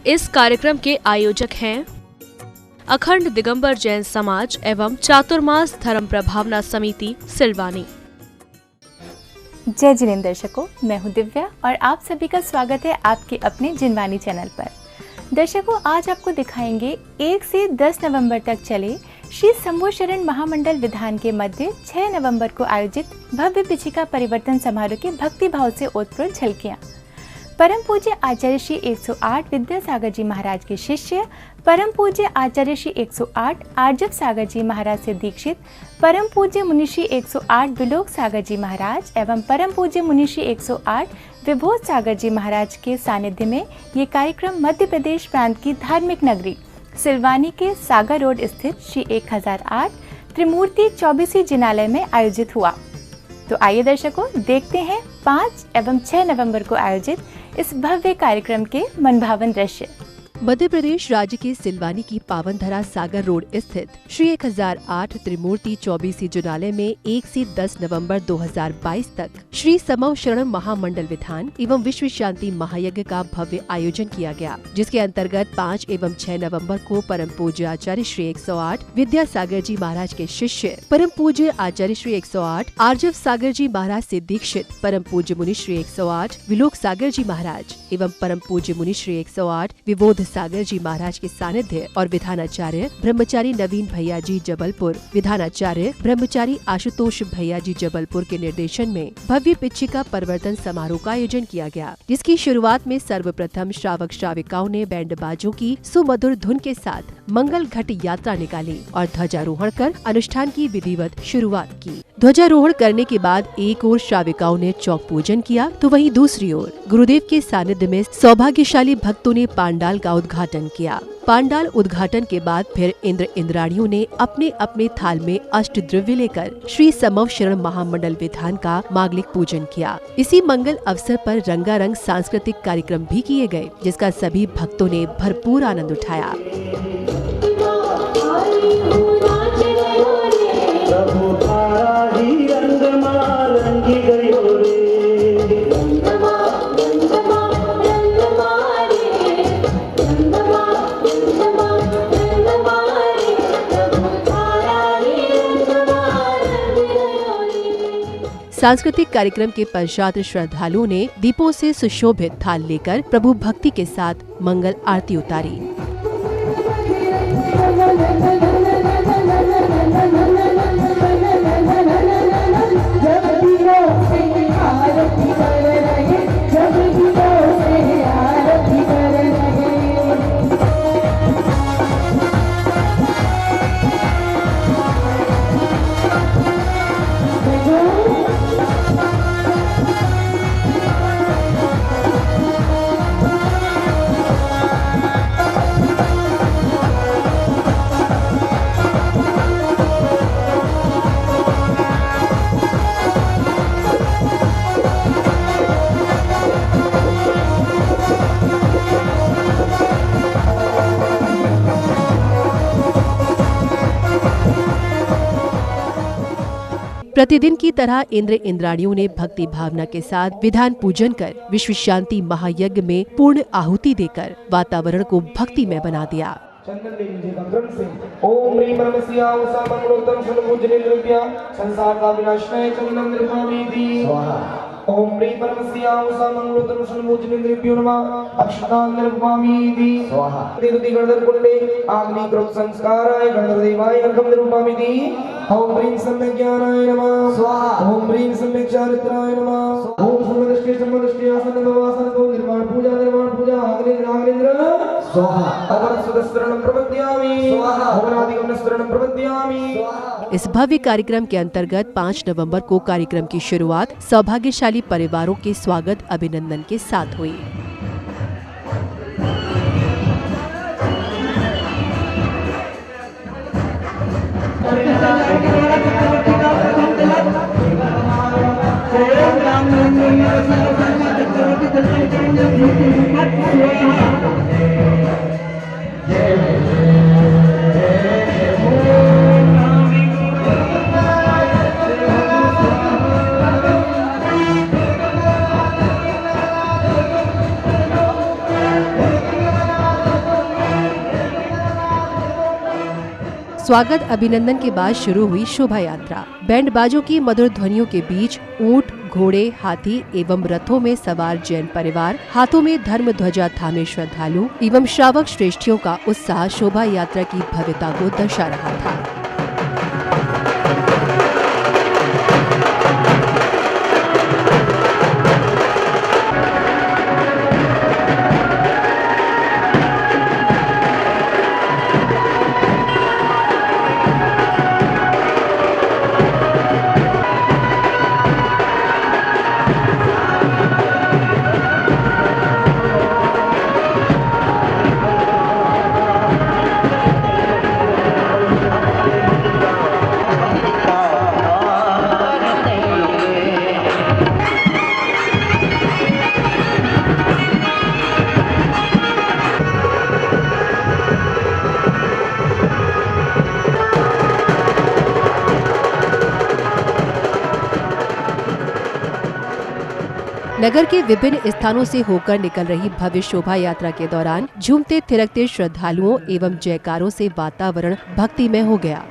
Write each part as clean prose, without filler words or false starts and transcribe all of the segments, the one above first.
इस कार्यक्रम के आयोजक हैं अखंड दिगंबर जैन समाज एवं चातुर्मास धर्म प्रभावना समिति सिलवानी। जय जिनेंद्र दर्शकों, मैं हूं दिव्या और आप सभी का स्वागत है आपके अपने जिनवानी चैनल पर। दर्शकों, आज आपको दिखाएंगे 1 से 10 नवंबर तक चले श्री शंभू शरण महामंडल विधान के मध्य 6 नवंबर को आयोजित भव्य पिछिका परिवर्तन समारोह के भक्ति भाव से ओतप्रोत झलकियां। परम पूज्य आचार्य श्री 108 विद्यासागर जी महाराज के शिष्य परम पूज्य आचार्य श्री 108 आर्जव सागर जी महाराज से दीक्षित परम पूज्य मुनिश्री 108 विलोक सागर जी महाराज एवं परम पूज्य मुनिश्री 108 विभोज सागर जी महाराज के सानिध्य में ये कार्यक्रम मध्य प्रदेश प्रांत की धार्मिक नगरी सिलवानी के सागर रोड स्थित श्री 1008 त्रिमूर्ति 24 जिनालय में आयोजित हुआ। तो आइए दर्शकों, देखते हैं 5 एवं 6 नवंबर को आयोजित इस भव्य कार्यक्रम के मनभावन दृश्य। मध्य प्रदेश राज्य के सिलवानी की पावन धरा सागर रोड स्थित श्री 1008 त्रिमूर्ति 24 जिनालय में 1 से 10 नवंबर 2022 तक श्री समव शरण महामंडल विधान एवं विश्व शांति महायज्ञ का भव्य आयोजन किया गया, जिसके अंतर्गत 5 एवं 6 नवंबर को परम पूज्य आचार्य श्री 108 विद्यासागर जी महाराज के शिष्य परम पूज्य आचार्य श्री 108 आर्जव सागर जी महाराज से दीक्षित परम पूज्य मुनि श्री 108 विलोक सागर जी महाराज एवं परम पूज्य मुनि श्री 108 विबोध सागर जी महाराज के सानिध्य और विधानाचार्य ब्रह्मचारी नवीन भैया जी जबलपुर, विधानाचार्य ब्रह्मचारी आशुतोष भैया जी जबलपुर के निर्देशन में भव्य पिछिका परिवर्तन समारोह का आयोजन किया गया, जिसकी शुरुआत में सर्वप्रथम श्रावक श्राविकाओं ने बैंड बाजों की सुमधुर धुन के साथ मंगल घट यात्रा निकाली और ध्वजारोहण कर अनुष्ठान की विधिवत शुरुआत की। ध्वजारोहण करने के बाद एक ओर श्राविकाओं ने चौक पूजन किया, तो वहीं दूसरी ओर गुरुदेव के सानिध्य में सौभाग्यशाली भक्तों ने पांडाल का उद्घाटन किया। पांडाल उद्घाटन के बाद फिर इंद्र इंद्राणियों ने अपने अपने थाल में अष्ट द्रव्य लेकर श्री समव शरण महामंडल विधान का मांगलिक पूजन किया। इसी मंगल अवसर पर रंगारंग सांस्कृतिक कार्यक्रम भी किए गए, जिसका सभी भक्तों ने भरपूर आनंद उठाया। सांस्कृतिक कार्यक्रम के पश्चात श्रद्धालुओं ने दीपों से सुशोभित थाल लेकर प्रभु भक्ति के साथ मंगल आरती उतारी। प्रतिदिन की तरह इंद्र इंद्राणियों ने भक्ति भावना के साथ विधान पूजन कर विश्व शांति महायज्ञ में पूर्ण आहुति देकर वातावरण को भक्तिमय बना दिया। ओम ह्रीं परमस्या उषा मंगलोत्तम शनभुजने द्रव्या संसार का विनाशनाय चंदन निर्मामीति स्वाहा। ओम ह्रीं परमस्या उषा मंगलोत्तम शनभुजने द्रव्यो नमः अक्षतां निर्मामीति स्वाहा। देवति गणधर कुंडे आग्नि क्रम संस्काराय गणधर देवाय अर्घं निर्मामीति। ओम ह्रीं सम्यक् ज्ञानाय नमः स्वाहा। ओम ह्रीं सम्यक् चारित्राय नमः। ओम समदृष्टि आसन भवासन निर्माण पूजा अग्निन्द्र स्वाहा। अवरस्वतस्त्रणं प्रपद्यामि स्वाहा। ओमनादिगं स्त्रणं प्रपद्यामि। इस भव्य कार्यक्रम के अंतर्गत 5 नवंबर को कार्यक्रम की शुरुआत सौभाग्यशाली परिवारों के स्वागत अभिनंदन के साथ हुई। स्वागत अभिनंदन के बाद शुरू हुई शोभा यात्रा। बैंड बाजों की मधुर ध्वनियों के बीच ऊंट, घोड़े, हाथी एवं रथों में सवार जैन परिवार, हाथों में धर्म ध्वजा थामे श्रद्धालु एवं श्रावक श्रेष्ठियों का उत्साह शोभा यात्रा की भव्यता को दर्शा रहा था। नगर के विभिन्न स्थानों से होकर निकल रही भव्य शोभा यात्रा के दौरान झूमते थिरकते श्रद्धालुओं एवं जयकारों से वातावरण भक्तिमय हो गया।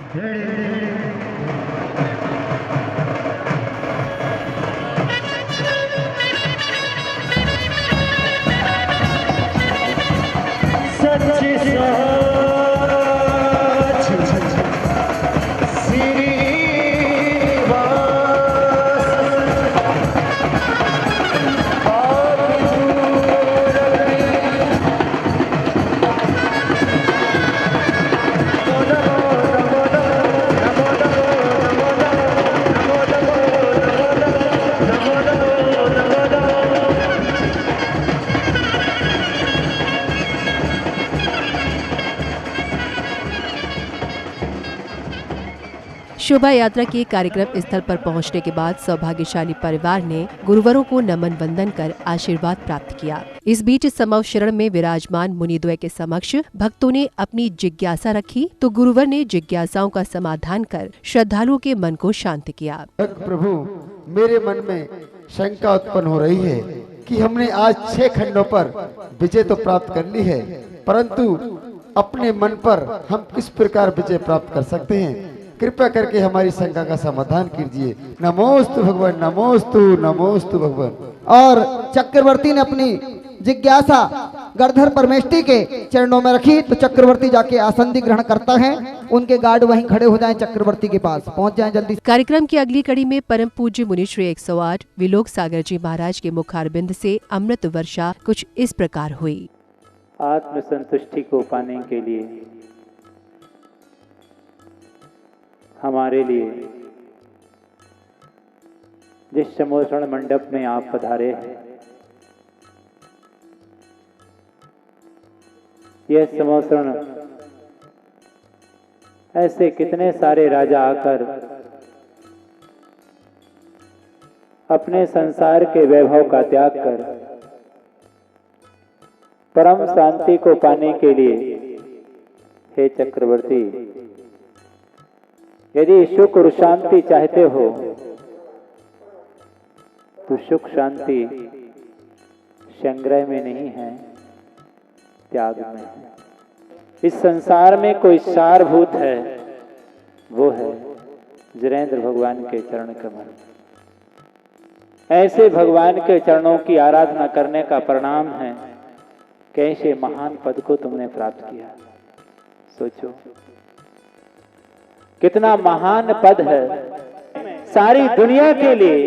शोभा यात्रा के कार्यक्रम स्थल पर पहुंचने के बाद सौभाग्यशाली परिवार ने गुरुवरों को नमन वंदन कर आशीर्वाद प्राप्त किया। इस बीच समव शरण में विराजमान मुनिद्वय के समक्ष भक्तों ने अपनी जिज्ञासा रखी तो गुरुवर ने जिज्ञासाओं का समाधान कर श्रद्धालुओं के मन को शांत किया। प्रभु, मेरे मन में शंका उत्पन्न हो रही है कि हमने आज 6 खंडों पर विजय तो प्राप्त कर ली है, परंतु अपने मन पर हम किस प्रकार विजय प्राप्त कर सकते हैं? कृपया करके हमारी शंका का समाधान कीजिए। नमोस्तु भगवान, नमोस्तु भगवान। और चक्रवर्ती ने अपनी जिज्ञासा गणधर परमेष्ठी के चरणों में रखी तो चक्रवर्ती जाके आसन ग्रहण करता है। उनके गार्ड वहीं खड़े हो जाएं, चक्रवर्ती के पास पहुंच जाएं जल्दी। कार्यक्रम की अगली कड़ी में परम पूज्य मुनि श्री 108 विलोक सागर जी महाराज के मुखारबिंद से अमृत वर्षा कुछ इस प्रकार हुई। आत्म संतुष्टि को पाने के लिए हमारे लिए जिस समोषण मंडप में आप पधारे हैं, यह समोषण ऐसे कितने सारे राजा आकर अपने संसार के वैभव का त्याग कर परम शांति को पाने के लिए, हे चक्रवर्ती, यदि सुख और शांति चाहते हो तो सुख शांति संग्रह में नहीं है, त्याग में है। इस संसार में कोई सारभूत है, वो है जिनेंद्र भगवान के चरण कमल। ऐसे भगवान के चरणों की आराधना करने का परिणाम है कैसे महान पद को तुमने प्राप्त किया। सोचो कितना महान पद है। सारी दुनिया के लिए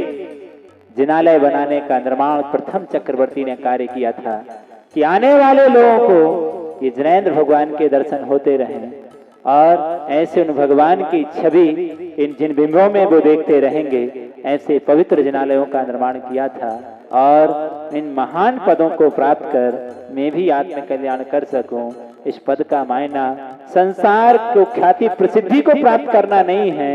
जिनालय बनाने का निर्माण प्रथम चक्रवर्ती ने कार्य किया था कि आने वाले लोगों को ये जिनेंद्र भगवान के दर्शन होते रहें और ऐसे उन भगवान की छवि इन जिन बिंबों में वो देखते रहेंगे। ऐसे पवित्र जिनालयों का निर्माण किया था और इन महान पदों को प्राप्त कर मैं भी आत्म कल्याण कर सकूं। इस पद का मायना संसार को ख्याति प्रसिद्धि को प्राप्त करना नहीं है।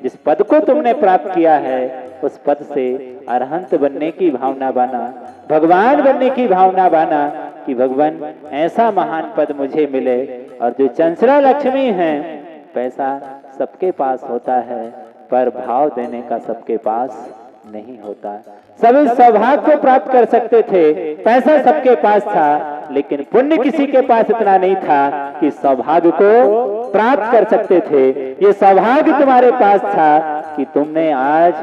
जिस पद को तुमने प्राप्त किया है उस पद से अरहंत बनने की भावना बना, भगवान बनने की भावना बना कि भगवान ऐसा महान पद मुझे मिले। और जो चंचला लक्ष्मी है, पैसा सबके पास होता है पर भाव देने का सबके पास नहीं होता। सभी सौभाग्य को प्राप्त कर सकते थे, पैसा सबके पास था, लेकिन पुण्य किसी के पास इतना नहीं था कि सौभाग्य को प्राप्त कर सकते थे। ये सौभाग्य तुम्हारे पास था कि तुमने आज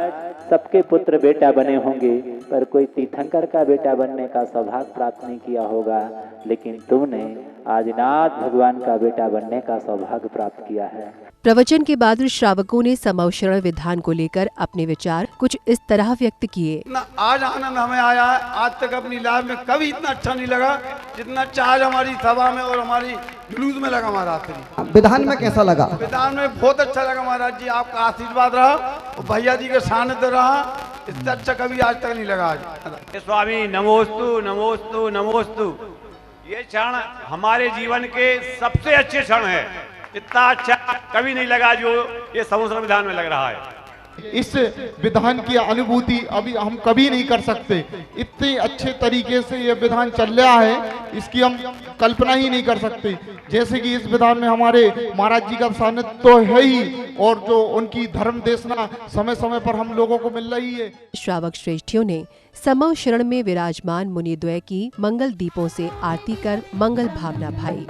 सबके पुत्र बेटा बने होंगे, पर कोई तीर्थंकर का बेटा बनने का सौभाग्य प्राप्त नहीं किया होगा, लेकिन तुमने आज नाथ भगवान का बेटा बनने का सौभाग्य प्राप्त किया है। प्रवचन के बाद श्रावकों ने समवशरण विधान को लेकर अपने विचार कुछ इस तरह व्यक्त किए। इतना आज आनंद हमें आया है, आज तक अपनी लाइफ में कभी इतना अच्छा नहीं लगा जितना आज हमारी सभा में और हमारी जुलूस में लगा महाराज श्री। विधान में कैसा लगा? विधान में बहुत अच्छा लगा महाराज जी, आपका आशीर्वाद रहा और भैया जी के सानिध्य रहा, इससे अच्छा कभी आज तक नहीं लगा। आज स्वामी नमोस्तु नमोस्तु नमोस्तु। ये क्षण हमारे जीवन के सबसे अच्छे क्षण है, इतना अच्छा कभी नहीं लगा जो ये समवसरण विधान में लग रहा है। इस विधान की अनुभूति अभी हम कभी नहीं कर सकते। इतने अच्छे तरीके से ये विधान चल रहा है, इसकी हम कल्पना ही नहीं कर सकते। जैसे कि इस विधान में हमारे महाराज जी का सानिध्य तो है ही, और जो उनकी धर्म देशना समय समय पर हम लोगों को मिल रही है। श्रावक श्रेष्ठियों ने समव शरण में विराजमान मुनिद्वय की मंगल दीपों से आरती कर मंगल भावना भाई।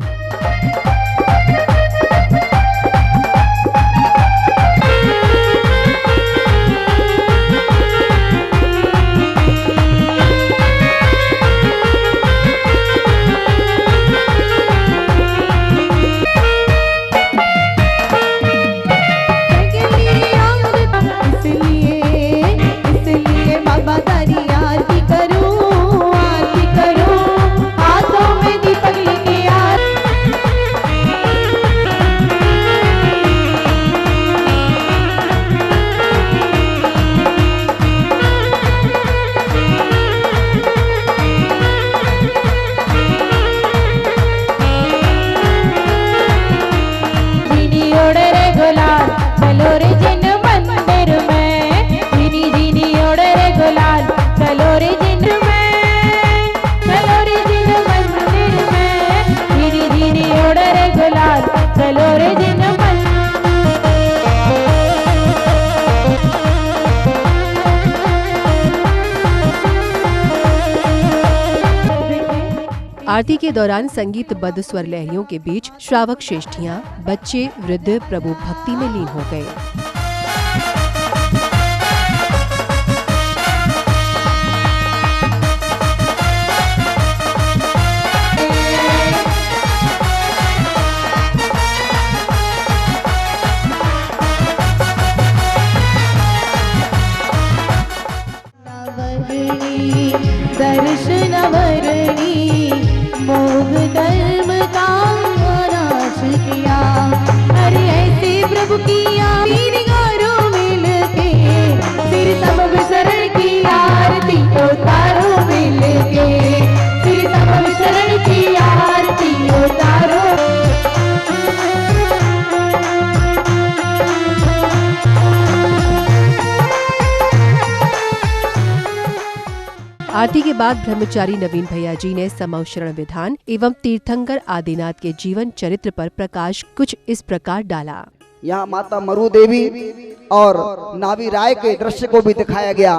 आरती के दौरान संगीतबद्ध स्वर लहरियों के बीच श्रावक श्रेष्ठियां, बच्चे, वृद्ध प्रभु भक्ति में लीन हो गए। दर्शनवरणी मोह धर्म का नाश किया, अरे ऐसे प्रभु किया गारों मिलके, फिर सब विसरण की आरती उतारो मिलके, फिर सब विसरण की आरती उतारो। आरती के बाद ब्रह्मचारी नवीन भैया जी ने समव शरण विधान एवं तीर्थंकर आदिनाथ के जीवन चरित्र पर प्रकाश कुछ इस प्रकार डाला। यहाँ माता मरु देवी और नावी राय के दृश्य को भी दिखाया गया,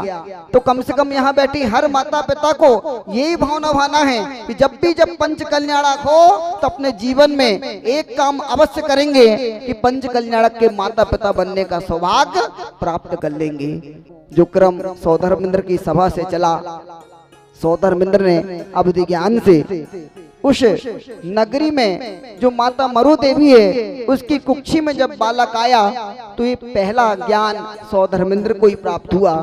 तो कम से कम यहाँ बैठी हर माता पिता को यही भावना भाना है कि जब पंच कल्याणक हो तो अपने जीवन में एक काम अवश्य करेंगे कि पंच कल्याणक के माता पिता बनने का सौभाग्य प्राप्त कर लेंगे। जो क्रम सौधर्मेंद्र की सभा से चला, सौधर्मेंद्र ने अवधि ज्ञान से उस नगरी में जो माता मरु देवी है उसकी कुक्षी में जब बालक आया तो ये पहला ज्ञान सौधर्मेंद्र को ही प्राप्त हुआ।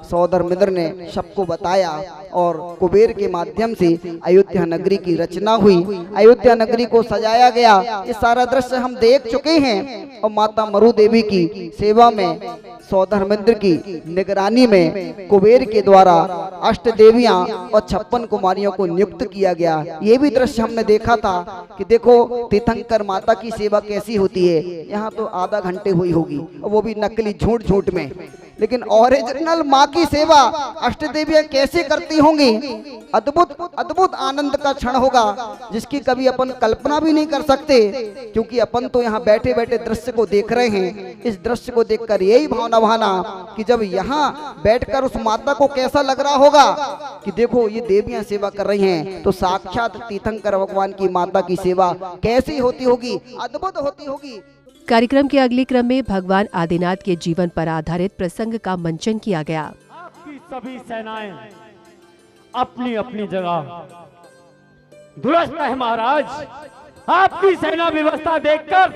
सौधर्मेंद्र ने सबको बताया और कुबेर के माध्यम से अयोध्या नगरी की रचना हुई, अयोध्या नगरी को सजाया गया। ये सारा दृश्य हम देख चुके हैं और माता मरु देवी की सेवा में सौधर्मेंद्र की निगरानी में कुबेर के द्वारा अष्ट देवियां और 56 कुमारियों को नियुक्त किया गया। ये भी दृश्य हमने देखा था कि देखो तीर्थंकर माता की सेवा कैसी होती है। यहाँ तो आधा घंटे हुई होगी, वो भी नकली झूठ झूठ में, लेकिन ओरिजिनल माँ की सेवा अष्ट देवियां कैसे करती होंगी। अद्भुत अद्भुत आनंद का क्षण होगा जिसकी कभी अपन कल्पना भी नहीं कर सकते, क्योंकि अपन तो यहाँ बैठे बैठे दृश्य को देख रहे हैं। इस दृश्य को देखकर यही भावना भाना कि जब यहाँ बैठकर उस माता को कैसा लग रहा होगा कि देखो ये देवियां सेवा कर रही हैं, तो साक्षात तीर्थंकर भगवान की माता की सेवा कैसी होती होगी, अद्भुत होती होगी। कार्यक्रम के अगले क्रम में भगवान आदिनाथ के जीवन पर आधारित प्रसंग का मंचन किया गया। आपकी सभी सेनाएं अपनी अपनी जगह दुरुस्त है महाराज। आपकी सेना व्यवस्था देखकर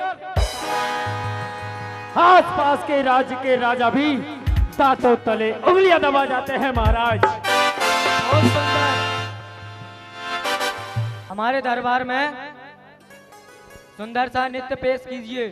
आसपास के राज्य के राजा भी दांतों तले उंगलियां दबा जाते हैं महाराज। बहुत सुंदर। हमारे दरबार में सुंदर सा नृत्य पेश कीजिए।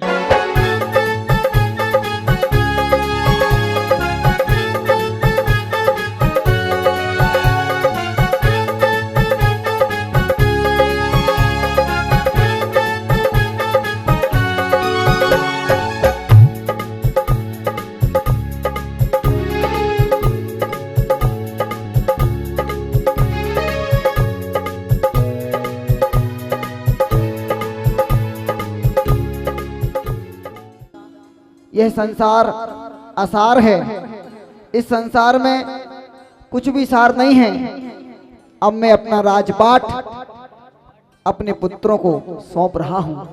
यह संसार असार है, इस संसार में कुछ भी सार नहीं है। अब मैं अपना राजपाट अपने पुत्रों को सौंप रहा हूं।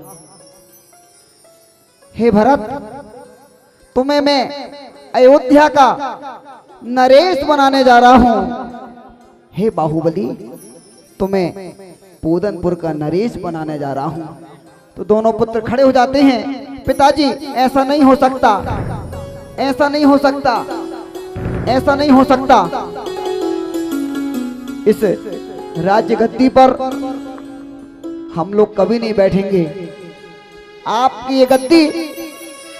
हे भरत, तुम्हें मैं अयोध्या का नरेश बनाने जा रहा हूं। हे बाहुबली, तुम्हें पूदनपुर का नरेश बनाने जा रहा हूं। तो दोनों पुत्र खड़े हो जाते हैं। पिताजी, ऐसा नहीं हो सकता, ऐसा नहीं हो सकता, ऐसा नहीं हो सकता। इस राज्य गद्दी पर हम लोग कभी नहीं बैठेंगे। आपकी ये गद्दी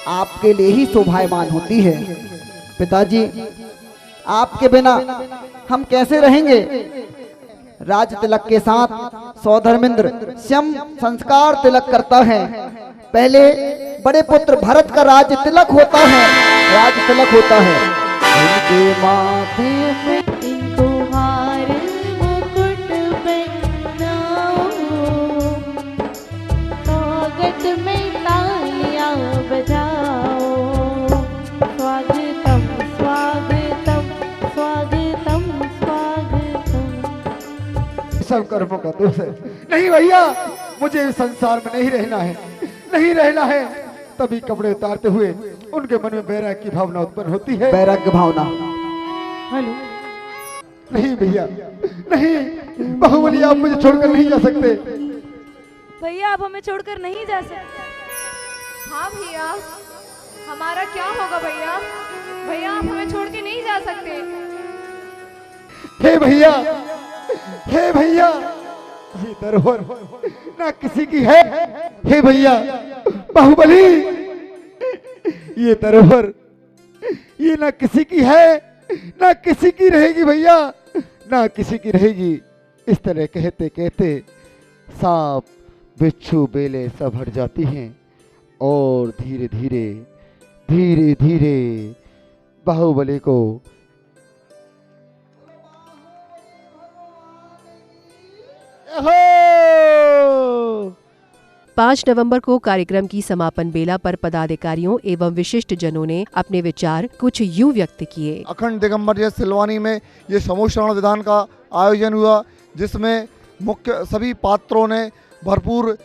आपके लिए ही शोभायमान होती है। पिताजी, आपके बिना हम कैसे रहेंगे? राज तिलक के साथ सौधर्मेंद्र स्वयं संस्कार तिलक करता है। पहले बड़े पुत्र भरत का राज तिलक होता है, राज तिलक होता है। उनके माथे में तुम्हार मुकुट पहनाओ, स्वागत में तालियां बजाओ। स्वागतम स्वागतम स्वागतम स्वागतम। सब कर्मों का दोष है। नहीं भैया, मुझे इस संसार में नहीं रहना है, नहीं रहना है। तभी कपड़े उतारते हुए उनके मन में वैराग्य की भावना उत्पन्न होती है। वैराग्य भावना? हेलो, नहीं भैया, नहीं। बाहुबली, आप मुझे छोड़कर नहीं जा सकते। भैया, आप हमें छोड़कर नहीं जा सकते। हाँ भैया, हमारा क्या होगा भैया? भैया, आप हमें छोड़ के नहीं जा सकते। हे भैया, हे भैया, ये धरोहर ना किसी की है। हे भैया बाहुबली, ये धरोहर ये ना किसी की है, ना किसी की रहेगी भैया, ना किसी की रहेगी। इस तरह कहते कहते सांप, बिच्छू, बेले सब हट जाती हैं और धीरे धीरे धीरे धीरे बाहुबली को 5 नवंबर को कार्यक्रम की समापन बेला पर पदाधिकारियों एवं विशिष्ट जनों ने अपने विचार कुछ यूं व्यक्त किए। अखंड दिगंबर जैन सिलवानी में ये समूह श्रवण विधान का आयोजन हुआ, जिसमें मुख्य सभी पात्रों ने भरपूर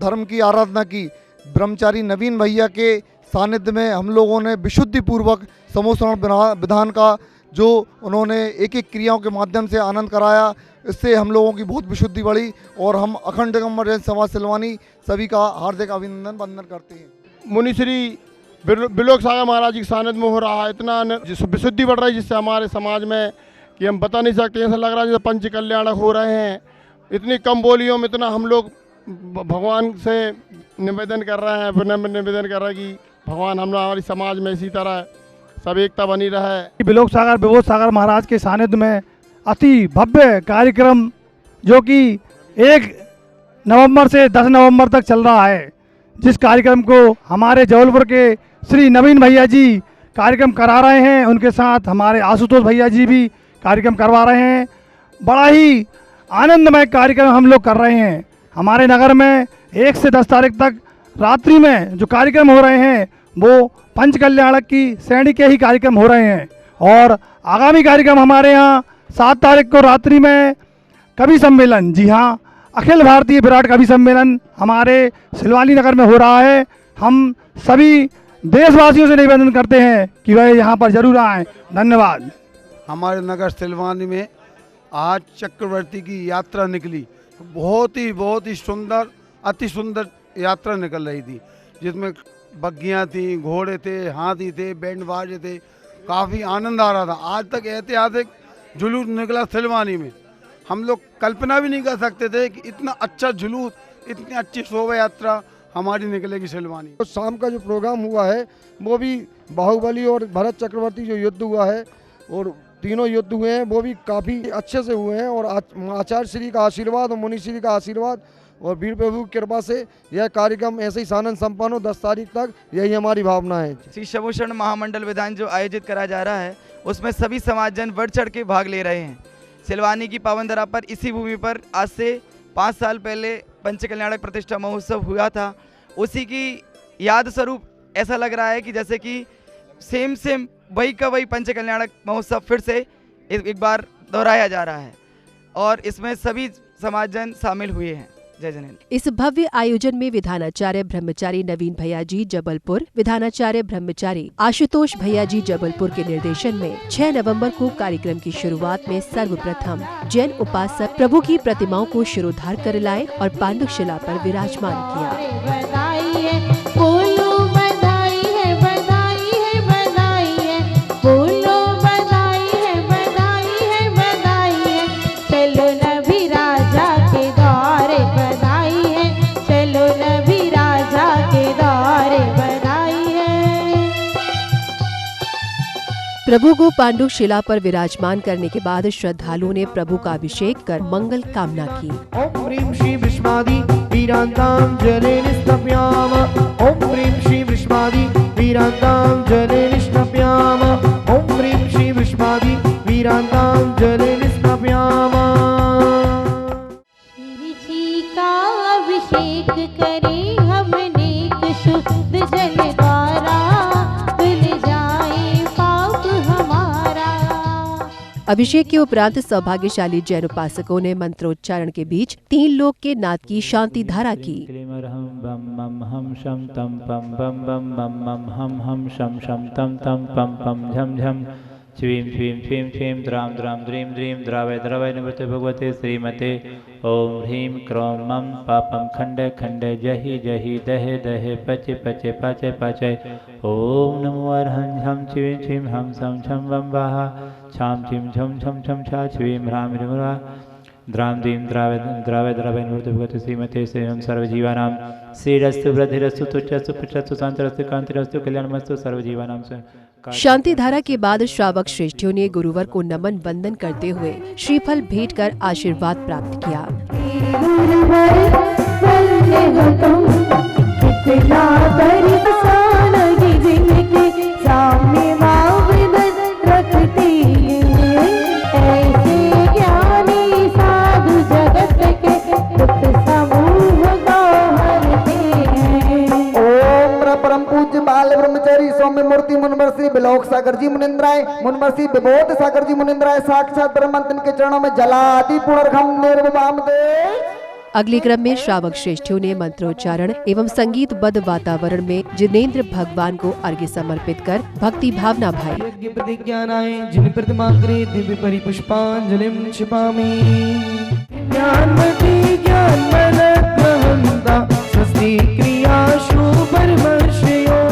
धर्म की आराधना की। ब्रह्मचारी नवीन भैया के सानिध्य में हम लोगों ने विशुद्धि पूर्वक समूह श्रवण विधान का जो उन्होंने एक एक क्रियाओं के माध्यम से आनंद कराया, इससे हम लोगों की बहुत विशुद्धि बढ़ी और हम अखंड दिगंबर जैन समाज सिलवानी सभी का हार्दिक अभिनंदन वंदन करते हैं। मुनिश्री बिलोक सागर महाराज जी के सानिध्य में हो रहा है, इतना विशुद्धि बढ़ रही है जिससे हमारे समाज में कि हम बता नहीं सकते। ऐसा लग रहा है जैसे पंच कल्याणक हो रहे हैं। इतनी कम बोलियों में इतना हम लोग भगवान से निवेदन कर रहे हैं, विनम्र निवेदन कर रहे हैं कि भगवान हमारी समाज में इसी तरह सब एकता बनी रहे। बिलोक सागर विभोद सागर महाराज के सानिध्य में अति भव्य कार्यक्रम जो कि 1 नवंबर से 10 नवंबर तक चल रहा है, जिस कार्यक्रम को हमारे जबलपुर के श्री नवीन भैया जी कार्यक्रम करा रहे हैं, उनके साथ हमारे आशुतोष भैया जी भी कार्यक्रम करवा रहे हैं। बड़ा ही आनंदमय कार्यक्रम हम लोग कर रहे हैं। हमारे नगर में 1 से 10 तारीख तक रात्रि में जो कार्यक्रम हो रहे हैं वो पंच कल्याणक की श्रेणी के ही कार्यक्रम हो रहे हैं और आगामी कार्यक्रम हमारे यहाँ 7 तारीख को रात्रि में कवि सम्मेलन, जी हाँ, अखिल भारतीय विराट कवि सम्मेलन हमारे सिलवानी नगर में हो रहा है। हम सभी देशवासियों से निवेदन करते हैं कि वह यहाँ पर जरूर आएँ। धन्यवाद। हमारे नगर सिलवानी में आज चक्रवर्ती की यात्रा निकली, बहुत ही सुंदर, अति सुंदर यात्रा निकल रही थी, जिसमें बग्गियाँ थी, घोड़े थे, हाथी थे, बैंड बाजे थे, काफ़ी आनंद आ रहा था। आज तक ऐतिहासिक जुलूस निकला सिलवानी में, हम लोग कल्पना भी नहीं कर सकते थे कि इतना अच्छा जुलूस, इतनी अच्छी शोभा यात्रा हमारी निकलेगी सिलवानी। तो शाम का जो प्रोग्राम हुआ है वो भी बाहुबली और भरत चक्रवर्ती जो युद्ध हुआ है, और तीनों युद्ध हुए हैं, वो भी काफ़ी अच्छे से हुए हैं। और आचार्य श्री का आशीर्वाद और मुनि श्री का आशीर्वाद और वीर प्रभु की कृपा से यह कार्यक्रम ऐसे ही सानंद संपन्न हो 10 तारीख तक, यही हमारी भावना है। श्री शंभू शरण महामंडल विधान जो आयोजित कराया जा रहा है, उसमें सभी समाजजन बढ़ चढ़ के भाग ले रहे हैं। सिलवानी की पावन धरा पर, इसी भूमि पर आज से 5 साल पहले पंच कल्याणक प्रतिष्ठा महोत्सव हुआ था। उसी की याद स्वरूप ऐसा लग रहा है कि जैसे कि सेम वही का वही पंच कल्याणक महोत्सव फिर से एक बार दोहराया जा रहा है, और इसमें सभी समाजजन शामिल हुए हैं। जय जनेन्द्र। इस भव्य आयोजन में विधानाचार्य ब्रह्मचारी नवीन भैया जी जबलपुर, विधानाचार्य ब्रह्मचारी आशुतोष भैया जी जबलपुर के निर्देशन में 6 नवंबर को कार्यक्रम की शुरुआत में सर्वप्रथम जैन उपासक प्रभु की प्रतिमाओं को शिरोधार कर लाए और पांडुक शिला पर विराजमान किया। प्रभु को पांडुक शिला पर विराजमान करने के बाद श्रद्धालुओं ने प्रभु का अभिषेक कर मंगल कामना की। ओम ह्रीं श्री विष्मादि वीरांतां जले निष्णप्याम। ओम ह्रीं श्री विष्मादि वीरांतां जले निष्णप्याम। ओम ह्रीं श्री विष्मादि वीरांतां जले निष्णप्याम। श्री जी का अभिषेक करें हम नेक शुद्ध जल द्वारा, धुल जाए पाप हमारा। अभिषेक के उपरांत सौभाग्यशाली जैन उपासकों ने मंत्रोच्चारण के बीच 3 लोक के नाद की शांति धारा की। हम शम तम पम बम बम बम बम हम शम शम तम तम पम पम झम झम श्रीं श्रीं श्रीं श्रीं द्राम द्राम द्रीं द्रीं द्रावय द्रवय निवृत्ते भगवते श्रीमते। ओम ह्रीं क्रों मम पापम खंडे खंडे जहि जहि दहे दहे पचे पचे पचे पचे। ओम नमो अर्हं झम श्रीं श्रीं हम सम छम वम वाहा छाम छिम छम छम छम छा श्रीं ह्राम ह्रीं द्राम द्रीं द्रावय द्रावय द्रवय निवृत्ते भगवते श्रीमते। श्रीं सर्वजीवानां श्रीरस्तु वृद्धिरस्तु तुच्छस्तु पुच्छस्तु शांतिरस्तु कांतिरस्तु कल्याणमस्तु सर्वजीवानां। शांति धारा के बाद श्रावक श्रेष्ठियों ने गुरुवर को नमन वंदन करते हुए श्रीफल भेंट कर आशीर्वाद प्राप्त किया। ब्रह्मचारी सौम्य मूर्ति मुनवर श्री बिलोक सागर जी मुनिंद्राय, मुनवर श्री विबोध सागर जी मुनिंद्राय, साक्षात ब्रह्मंतन के चरणों में जलादि पुनर्घम निर्विवाम दे। अगले क्रम में श्रावक श्रेष्ठियों ने मंत्रोच्चारण एवं संगीतबद्ध वातावरण में जिनेन्द्र भगवान को अर्घ्य समर्पित कर भक्ति भावना भाई। यज्ञ प्रतिज्ञानाय जिन प्रतिमाग्रे दिव्य परिपुष्पांजलिं क्षिपामि। ज्ञानमती ज्ञानमनग्रहन्ता स्वस्ति क्रियाशु परमर्षयो।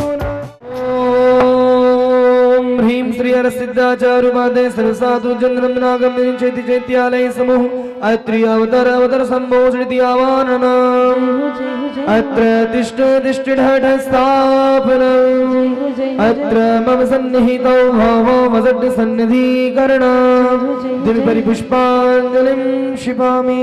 ओम ह्रीं श्री हरसिद्धाचार्युपादे सर्वसाधु जन्म नागम चैति चैत्यालय समूह अत्रि अवतर अवतर संभोषिति आवाहनम् अत्र तिष्ठ तिष्ठ ढढ स्थापनम् अत्र मम सन्निहितौ भावो वसड् सन्निधिकरणम् दिव्य परिपुष्पांजलिं क्षिपामि।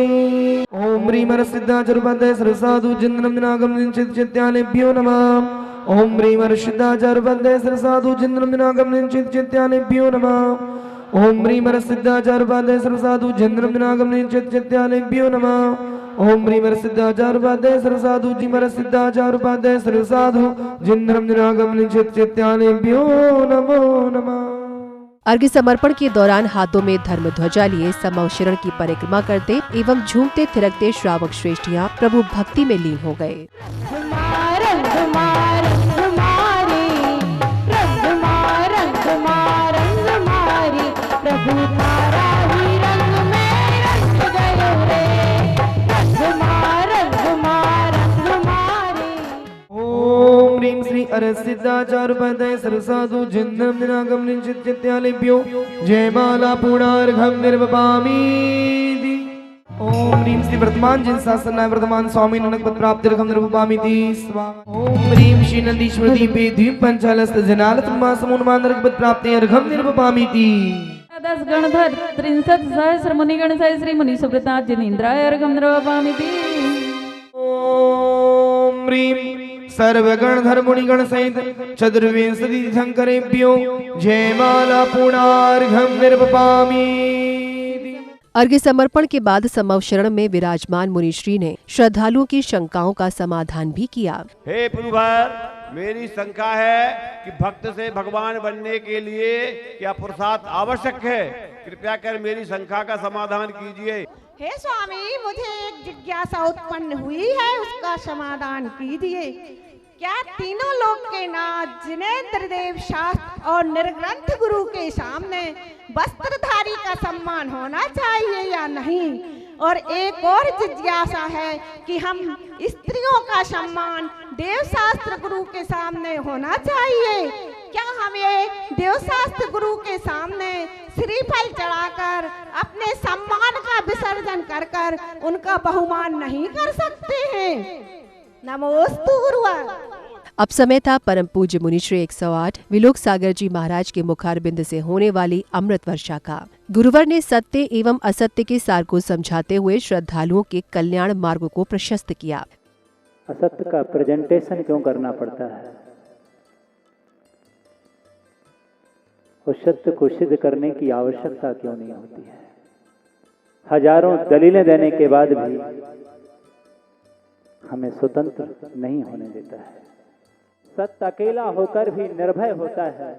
ओम ह्रीं हरसिद्धाचार्युपादे सर्वसाधु जन्म नागम चैति चैत्यालयभ्यो नमः। ओम ह्रीं हरसिद्धाचार्युपादे सर्वसाधु जन्म नागम चैति चैत्यालयभ्यो नमः। ओम ह्रीं हरसिद्धाचार्युपादे सर्वसाधु जन्म नागम चैति चैत्यालयभ्यो नमः। ओम ह्रीं हरसिद्धाचार्युपादे सर्वसाधु जी हरसिद्धाचार्युपादे सर्वसाधु जन्म नागम चैति चैत्यालयभ्यो नमो नमः। अर्घ्य समर्पण के दौरान हाथों में धर्म ध्वजा लिए समव शरण की परिक्रमा करते एवं झूमते थिरकते श्रावक श्रेष्ठियाँ प्रभु भक्ति में लीन हो गए। सिद्धाचारुपदय सरसाधु जिन्दं निरागम निश्चित्यालिभ्यो जयमाला पूर्णार्घं निर्वपामि। ओम ह्रीं श्री वर्तमान जिन शासनाय वर्तमान स्वामी ननक पद प्राप्तिर्घं निर्वपामि स्वाहा। ओम ह्रीं श्री नंदीश्वर दीपे द्वीप पंचालस्त जनालत मासमुन्मान नरक पद प्राप्तिर्घं निर्वपामि। 10 गणधर 63 सहस्र मुनिगण सह श्री मुनि सुब्रता जिनेन्द्राय अर्घं निर्वपामि। ओम ह्रीं सर्वगण धर्मुनिगण सहित चतुर्विंशति शंकरेभ्यो जयमाला पूर्णार्घं निर्वपामि। अर्घ्य समर्पण के बाद समव शरण में विराजमान मुनिश्री ने श्रद्धालुओं की शंकाओं का समाधान भी किया। हे प्रभुवर, मेरी शंका है कि भक्त से भगवान बनने के लिए क्या पुरुषार्थ आवश्यक है? कृपया कर मेरी शंका का समाधान कीजिए। हे स्वामी, मुझे एक जिज्ञासा उत्पन्न हुई है, उसका समाधान कीजिए। क्या तीनों लोक के नाथ जिनेंद्र देव शास्त्र और निर्ग्रंथ गुरु के सामने वस्त्रधारी का सम्मान होना चाहिए या नहीं? और एक और जिज्ञासा है कि हम स्त्रियों का सम्मान देव शास्त्र गुरु के सामने होना चाहिए। क्या हमें देव शास्त्र गुरु के सामने श्रीफल चढ़ाकर अपने सम्मान का विसर्जन कर कर उनका बहुमान नहीं कर सकते हैं? नमोस्तु गुरुवर। अब समय था परम पूज्य मुनिश्री 108 विलोक सागर जी महाराज के मुखारबिंद से होने वाली अमृत वर्षा का। गुरुवर ने सत्य एवं असत्य के सार को समझाते हुए श्रद्धालुओं के कल्याण मार्ग को प्रशस्त किया। असत्य का प्रेजेंटेशन क्यों करना पड़ता है? उस सत्य को सिद्ध करने की आवश्यकता क्यों नहीं होती है? हजारों दलीलें देने के बाद भी हमें स्वतंत्र नहीं होने देता है। सत्य अकेला होकर भी निर्भय होता है,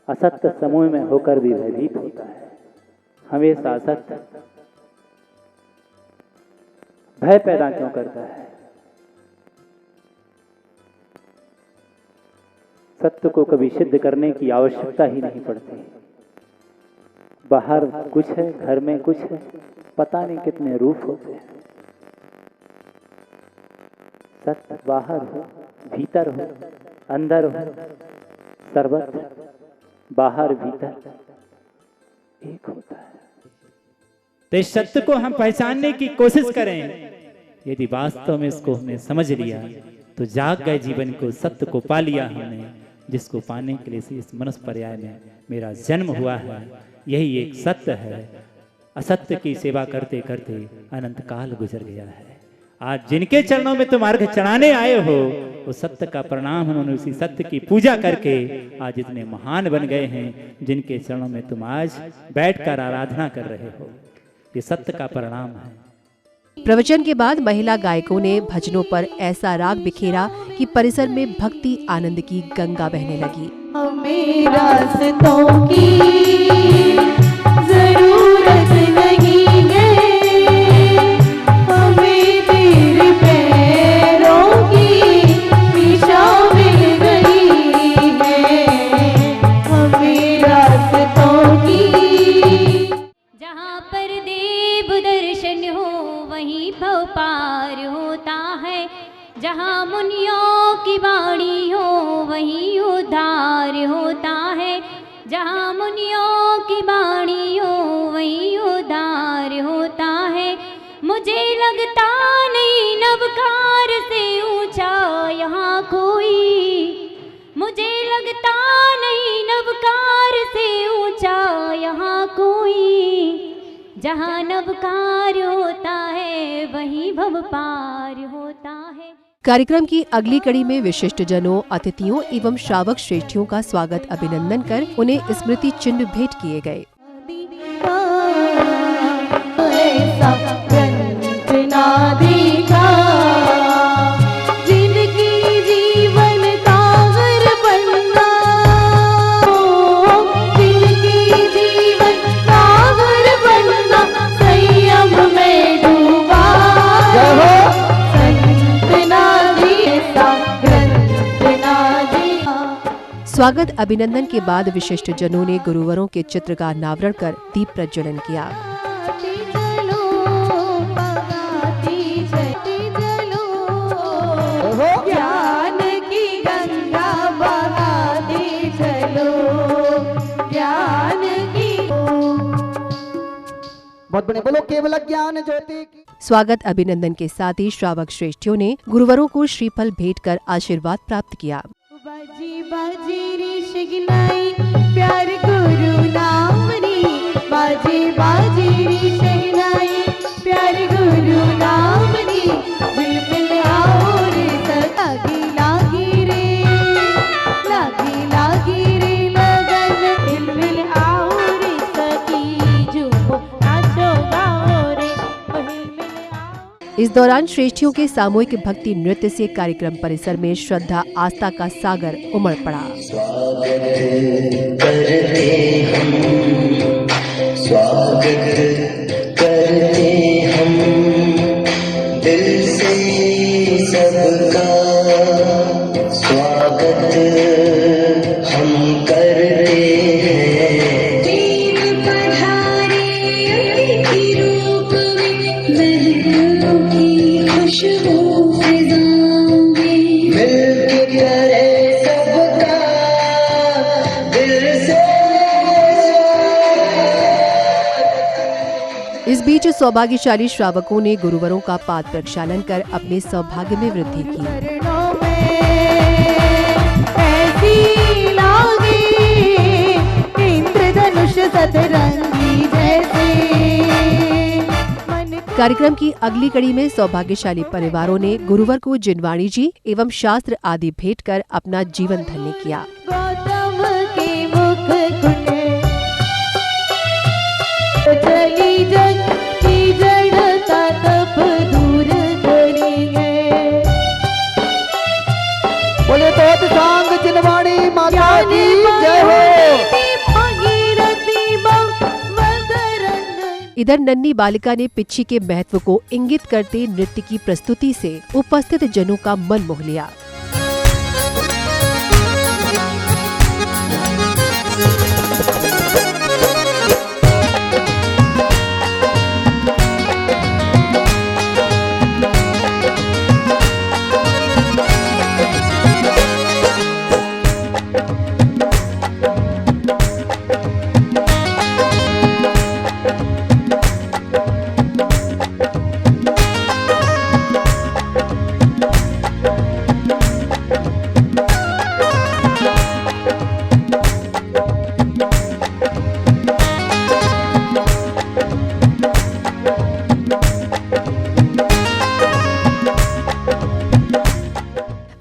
असत्य समूह में होकर भी भयभीत होता है। हमेशा असत्य भय पैदा क्यों करता है? सत्य को कभी सिद्ध करने की आवश्यकता ही नहीं पड़ती। बाहर कुछ है, घर में कुछ है, पता नहीं कितने रूप होते हैं। सत्य बाहर हो, भीतर हो, अंदर हो, सर्वत्र बाहर भीतर एक होता है। तो इस सत्य को हम पहचानने की कोशिश करें। यदि वास्तव में इसको हमने समझ लिया तो जाग गए जीवन को, सत्य को पा लिया हमने, जिसको पाने के लिए इस मनुष्य पर्याय में मेरा जन्म हुआ है। यही एक सत्य है। असत्य की सेवा करते करते अनंत काल गुजर गया है। आज जिनके चरणों में तुम अर्घ चढ़ाने आए हो, वो सत्य का प्रणाम, उन्होंने उसी सत्य की पूजा करके आज इतने महान बन गए हैं। जिनके चरणों में तुम आज बैठकर आराधना कर रहे हो, ये सत्य का परिणाम है। प्रवचन के बाद महिला गायकों ने भजनों पर ऐसा राग बिखेरा कि परिसर में भक्ति आनंद की गंगा बहने लगी। हमें रास्तों की जरूरत नहीं है, हमें तेरे पैरों की दिशा मिल गई है। हमें रास्तों की जहाँ पर देव दर्शन हो वहीं भव पार होता है। जहाँ मुनियों की वाणी हो वहीं उद्धार होता है। जहाँ मुनियों की वाणी हो वहीं उद्धार होता है। मुझे लगता नहीं नवकार से ऊंचा यहाँ कोई, मुझे लगता नहीं नवकार से ऊंचा यहाँ कोई। जहाँ नवकार होता है वहीं भव पार होता है। कार्यक्रम की अगली कड़ी में विशिष्ट जनों, अतिथियों एवं श्रावक श्रेष्ठियों का स्वागत अभिनंदन कर उन्हें स्मृति चिन्ह भेंट किए गए। जिनकी जीवन कांवर बनना, स्वागत अभिनंदन के बाद विशिष्ट जनों ने गुरुवरों के चित्र का अनावरण कर दीप प्रज्वलन किया। ज्ञान की गंगा बहाते चलो, ज्ञान की। बहुत बढ़िया, बोलो केवल ज्ञान ज्योति। स्वागत अभिनंदन के साथ ही श्रावक श्रेष्ठियों ने गुरुवरों को श्रीफल भेंट कर आशीर्वाद प्राप्त किया। बाजी बाजी ऋष गिनाई प्यार गुरु नाम री, बाजी बाजी ऋष गिनाई प्यार गुरु नाम री, दिल मिल आओ रे लागी लागी रे, लागी लागी रे लगन, दिल मिल आओ रे सखी, झूमो नाचो गाओ रे, दिल मिल आओ। इस दौरान श्रेष्ठियों के सामूहिक भक्ति नृत्य से कार्यक्रम परिसर में श्रद्धा आस्था का सागर उमड़ पड़ा। स्वागत करते हम दिल से सबका, स्वागत हम करते हैं। देव पधारे अतिथि रूप में, महलों की खुशबू फिजाओं में, मिलके करे सबका दिल से। इस बीच सौभाग्यशाली श्रावकों ने गुरुवरों का पाद प्रक्षालन कर अपने सौभाग्य में वृद्धि की। ऐसी लागे इंद्रधनुष सतरंगी जैसे। कार्यक्रम की अगली कड़ी में सौभाग्यशाली परिवारों ने गुरुवर को जिनवाणी जी एवं शास्त्र आदि भेंट कर अपना जीवन धन्य किया। गौतम के मुख खुले चली जग की जड़ता तप दूर करेंगे। बोले तो सांग जिनवाणी माता की जय हो। इधर नन्ही बालिका ने पिच्छी के महत्व को इंगित करते नृत्य की प्रस्तुति से उपस्थित जनों का मन मोह लिया।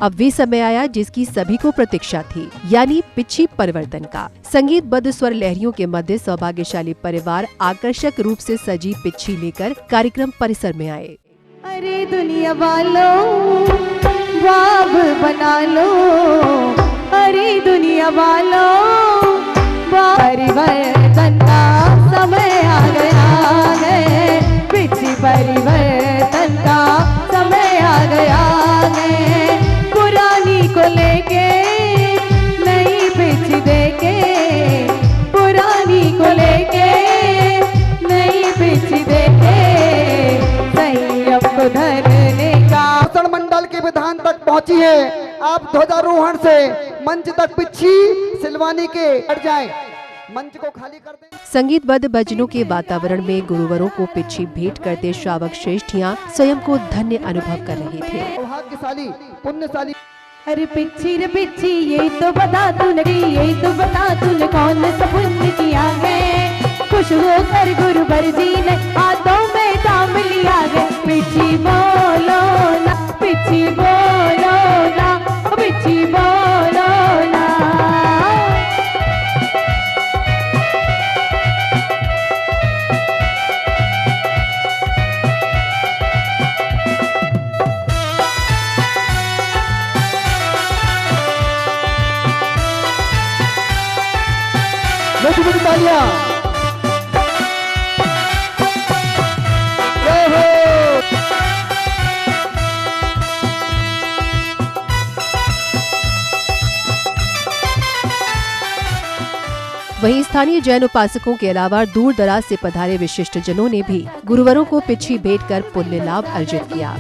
अब वे समय आया जिसकी सभी को प्रतीक्षा थी, यानी पिच्छी परिवर्तन का। संगीतबद्ध स्वर लहरियों के मध्य सौभाग्यशाली परिवार आकर्षक रूप से सजी पिच्छी लेकर कार्यक्रम परिसर में आए। अरे दुनिया वालों बाब बना लो, अरे दुनिया वालों परिवर्तन का समय आ गया है, पिच्छी परिवर्तन का समय आ गया है। पुरानी को लेके नई पिच देके, पुरानी को लेके नई पिच देके, संयम को धरने का। शासन मंडल के विधान तक पहुंची है। आप ध्वजारोहण से मंच तक पिच्छी सिलवानी के हट जाएं, मंच को खाली कर दें। संगीतबद्ध भजनों के वातावरण में गुरुवरों को पिच्छी भेंट करते श्रावक श्रेष्ठियां स्वयं को धन्य अनुभव कर रहे थे। भाग्यशाली पुण्यशाली। अरे पिच्छी रे पिच्छी ये तो बता तूने, ये तो बता तूने कौन सा पुण्य किया है। खुश होकर गुरुवर जी ने हाथों में थाम लिया है। पिच्छी बोलो ना, पिच्छी बोलो ना, पिच्छी बोलो ना। मोटी तालियां। जय हो। वहीं स्थानीय जैन उपासकों के अलावा दूर दराज से पधारे विशिष्ट जनों ने भी गुरुवरों को पिच्छी भेंट कर पुण्य लाभ अर्जित किया।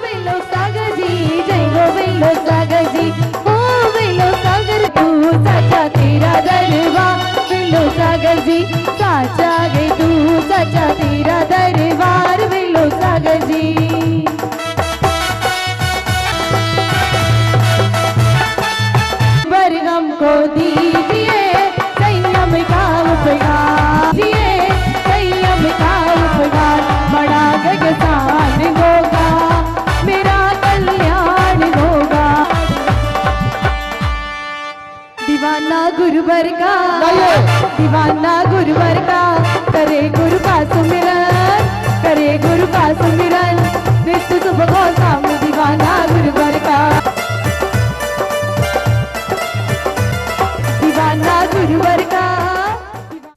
वेलो सागर जी, जय हो वेलो सागर जी, ओ वेलो सागर तू सच्चा तेरा दरबार, वेलो सागर जी साचा गे तू सच्चा तेरा दरबार, वेलो सागर जी। वर हमको दीजिए संयम का उपहार, दिए संयम का उपहार, बड़ा गगसान होगा मेरा कल्याण होगा। दीवाना गुरुवर का, दीवाना गुरुवर का, करे गुरु का सुमिरन, करे गुरु का सुमिरन, नित्य सुबह को शाम दीवाना गुरुवर का, दीवाना गुरुवर का।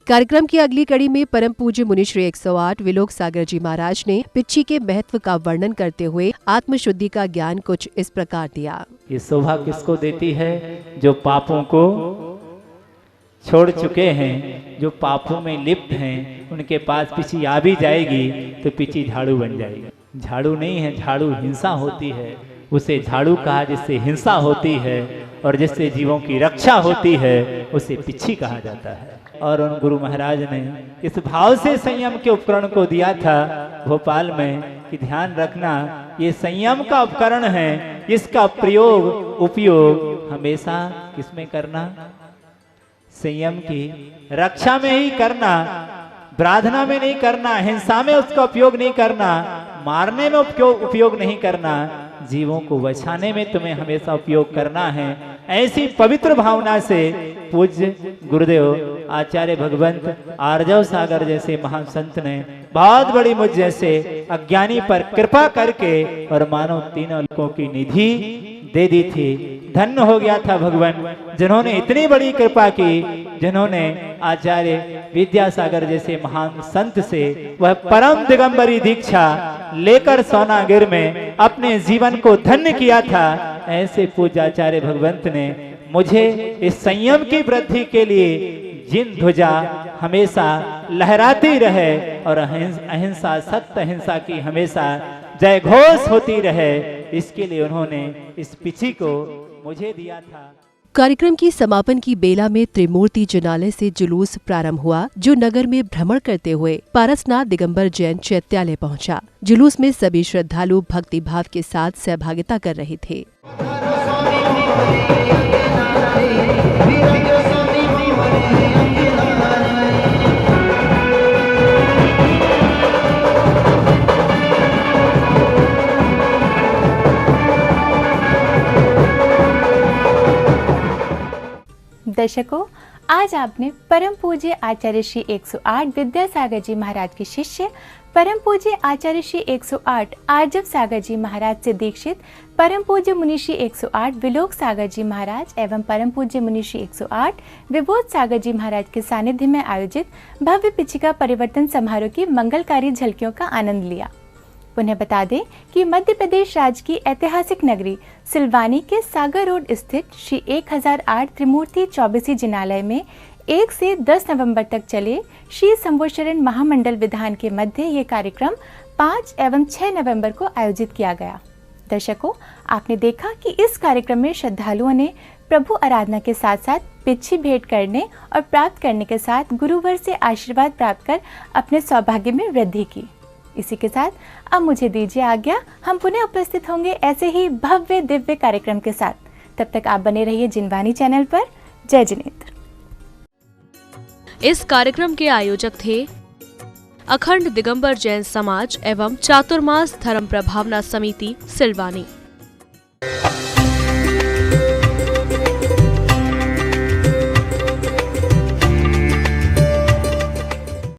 कार्यक्रम की अगली कड़ी में परम पूज्य मुनि श्री 108 विलोक सागर जी महाराज ने पिच्छी के महत्व का वर्णन करते हुए आत्मशुद्धि का ज्ञान कुछ इस प्रकार दिया। ये शोभा किसको देती है? जो पापों को छोड़ चुके हैं, जो पापों में लिप्त हैं, उनके पास पिच्छी आ भी जाएगी तो पिच्छी झाड़ू बन जाएगी। झाड़ू नहीं है, झाड़ू हिंसा होती है। उसे झाड़ू कहा जिससे हिंसा होती है, और जिससे जीवों की रक्षा होती है उसे पिच्छी कहा जाता है। और उन गुरु महाराज ने इस भाव से संयम के उपकरण को दिया था भोपाल में कि ध्यान रखना, ये संयम का उपकरण है, इसका उपयोग हमेशा किसमें करना? संयम की रक्षा में ही करना, प्रार्थना में नहीं करना, हिंसा में उसका उपयोग नहीं करना, मारने में उपयोग नहीं करना, जीवों को बचाने में तुम्हें हमेशा उपयोग करना है। ऐसी पवित्र भावना से पूज्य गुरुदेव आचार्य भगवंत आर्जव सागर जैसे महान संत ने बहुत बड़ी मुझ जैसे अज्ञानी पर कृपा करके और मानो तीनों लोकों की निधि दे दी थी। धन्य हो गया था भगवान जिन्होंने इतनी बड़ी कृपा की, जिन्होंने आचार्य विद्यासागर जैसे महान संत से वह परम दिगंबरी दीक्षा लेकर सोनागिर में अपने जीवन को धन्य किया था। ऐसे पूज्याचार्य भगवंत ने मुझे इस संयम की वृद्धि के लिए जिन ध्वजा हमेशा लहराती रहे और अहिंसा सत्य अहिंसा की हमेशा जय घोष होती रहे, इसके लिए उन्होंने इस पिच्छी को मुझे दिया था। कार्यक्रम की समापन की बेला में त्रिमूर्ति जिनालय से जुलूस प्रारंभ हुआ, जो नगर में भ्रमण करते हुए पारसनाथ दिगंबर जैन चैत्यालय पहुंचा। जुलूस में सभी श्रद्धालु भक्ति भाव के साथ सहभागिता कर रहे थे। दर्शकों, आज आपने परम पूज्य आचार्य श्री 108 विद्यासागर जी महाराज के शिष्य परम पूज्य आचार्य श्री 108 आर्जव सागर जी महाराज से दीक्षित परम पूज्य मुनि श्री 108 विलोक सागर जी महाराज एवं परम पूज्य मुनि श्री 108 विबोध सागर जी महाराज के सानिध्य में आयोजित भव्य पिच्छिका परिवर्तन समारोह की मंगलकारी झलकियों का आनंद लिया। उन्हें बता दें कि मध्य प्रदेश राज्य की ऐतिहासिक नगरी सिलवानी के सागर रोड स्थित श्री 1008 त्रिमूर्ति चौबीसी जिनालय में 1 से 10 नवंबर तक चले श्री शंभोशरण महामंडल विधान के मध्य ये कार्यक्रम 5 एवं 6 नवंबर को आयोजित किया गया। दर्शकों, आपने देखा कि इस कार्यक्रम में श्रद्धालुओं ने प्रभु आराधना के साथ साथ पिच्छी भेंट करने और प्राप्त करने के साथ गुरुवर से आशीर्वाद प्राप्त कर अपने सौभाग्य में वृद्धि की। इसी के साथ अब मुझे दीजिए आज्ञा। हम पुनः उपस्थित होंगे ऐसे ही भव्य दिव्य कार्यक्रम के साथ। तब तक आप बने रहिए जिनवाणी चैनल पर। जय जिनेन्द्र। इस कार्यक्रम के आयोजक थे अखंड दिगंबर जैन समाज एवं चातुर्मास धर्म प्रभावना समिति सिलवानी।